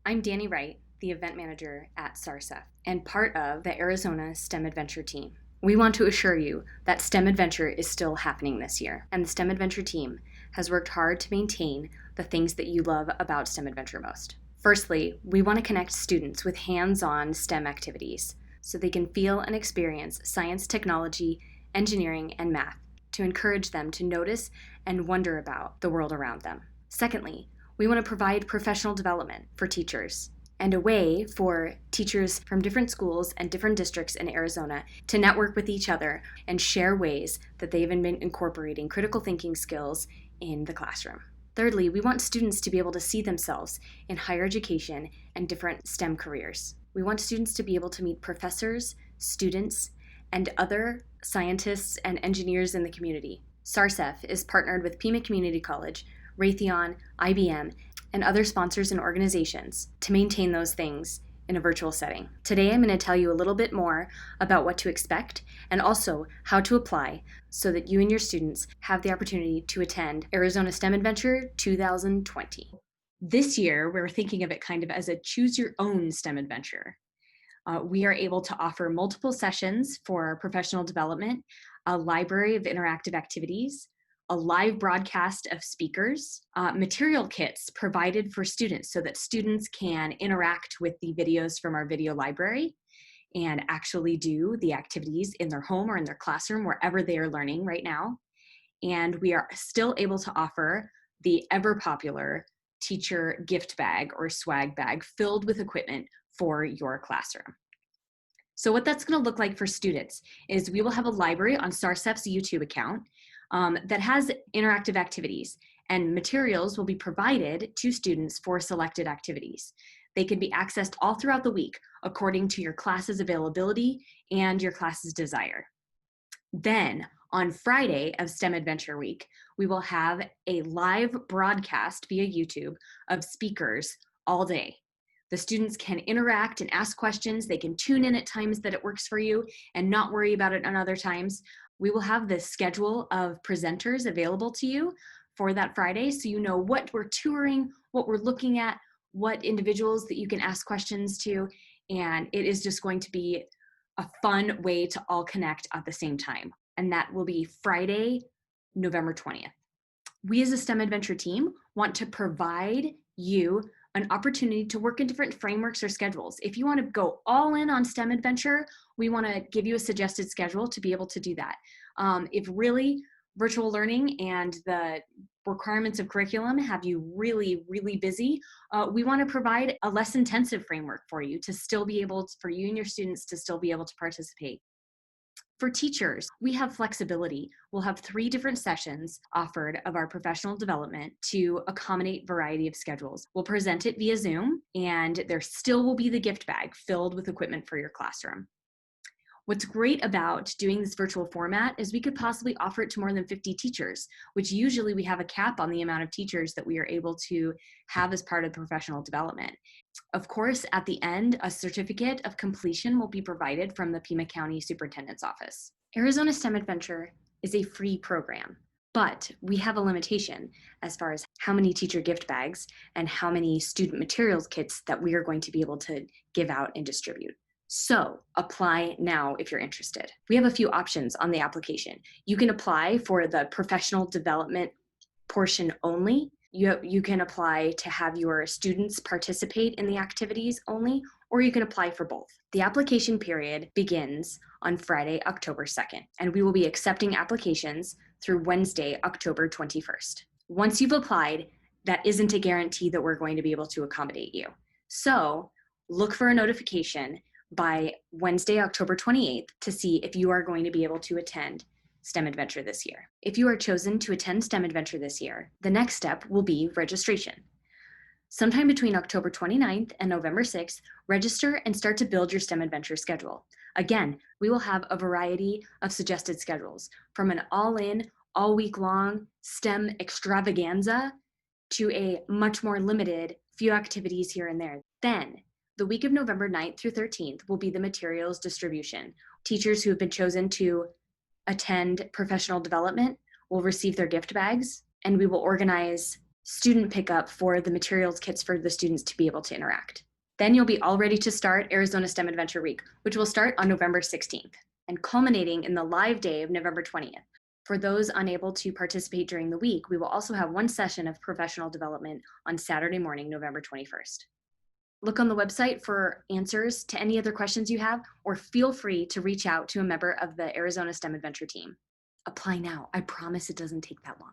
I'm Danny Wright, the event manager at SARSEF and part of the Arizona STEM Adventure team. We want to assure you that STEM Adventure is still happening this year, and the STEM Adventure team has worked hard to maintain the things that you love about STEM Adventure most. Firstly, we want to connect students with hands-on STEM activities so they can feel and experience science, technology, engineering, and math to encourage them to notice and wonder about the world around them. Secondly, we want to provide professional development for teachers and a way for teachers from different schools and different districts in Arizona to network with each other and share ways that they've been incorporating critical thinking skills in the classroom. Thirdly, we want students to be able to see themselves in higher education and different STEM careers. We want students to be able to meet professors, students, and other scientists and engineers in the community. SARSEF is partnered with Pima Community College, Raytheon, IBM, and other sponsors and organizations to maintain those things in a virtual setting. Today, I'm going to tell you a little bit more about what to expect and also how to apply so that you and your students have the opportunity to attend Arizona STEM Adventure 2020. This year, we're thinking of it kind of as a choose your own STEM adventure. We are able to offer multiple sessions for professional development, a library of interactive activities, a live broadcast of speakers, material kits provided for students so that students can interact with the videos from our video library and actually do the activities in their home or in their classroom, wherever they are learning right now. And we are still able to offer the ever popular teacher gift bag or swag bag filled with equipment for your classroom. So what that's going to look like for students is we will have a library on SARSEF's YouTube account that has interactive activities, and materials will be provided to students for selected activities. They can be accessed all throughout the week according to your class's availability and your class's desire. Then on Friday of STEM Adventure Week, we will have a live broadcast via YouTube of speakers all day. The students can interact and ask questions. They can tune in at times that it works for you and not worry about it on other times. We will have the schedule of presenters available to you for that Friday, so you know what we're touring, what we're looking at, what individuals that you can ask questions to, and it is just going to be a fun way to all connect at the same time. And that will be Friday, November 20th. We as a STEM Adventure team want to provide you an opportunity to work in different frameworks or schedules. If you want to go all in on STEM Adventure, we want to give you a suggested schedule to be able to do that. If really virtual learning and the requirements of curriculum have you really, really busy, we want to provide a less intensive framework for you to still be able, for you and your students to still be able to participate. For teachers, we have flexibility. We'll have 3 different sessions offered of our professional development to accommodate variety of schedules. We'll present it via Zoom, and there still will be the gift bag filled with equipment for your classroom. What's great about doing this virtual format is we could possibly offer it to more than 50 teachers, which usually we have a cap on the amount of teachers that we are able to have as part of professional development. Of course, at the end, a certificate of completion will be provided from the Pima County Superintendent's Office. Arizona STEM Adventure is a free program, but we have a limitation as far as how many teacher gift bags and how many student materials kits that we are going to be able to give out and distribute. So apply now if you're interested. We have a few options on the application. You can apply for the professional development portion only. You can apply to have your students participate in the activities only, or you can apply for both. The application period begins on Friday, October 2nd, and we will be accepting applications through Wednesday, October 21st. Once you've applied, that isn't a guarantee that we're going to be able to accommodate you. So look for a notification by Wednesday, October 28th to see if you are going to be able to attend STEM Adventure this year. If you are chosen to attend STEM Adventure this year, the next step will be registration. Sometime between October 29th and November 6th, register and start to build your STEM Adventure schedule. Again, we will have a variety of suggested schedules, from an all-in, all-week-long STEM extravaganza to a much more limited few activities here and there. Then, the week of November 9th through 13th will be the materials distribution. Teachers who have been chosen to attend professional development will receive their gift bags, and we will organize student pickup for the materials kits for the students to be able to interact. Then you'll be all ready to start Arizona STEM Adventure Week, which will start on November 16th and culminating in the live day of November 20th. For those unable to participate during the week, we will also have one session of professional development on Saturday morning, November 21st. Look on the website for answers to any other questions you have, or feel free to reach out to a member of the Arizona STEM Adventure team. Apply now. I promise it doesn't take that long.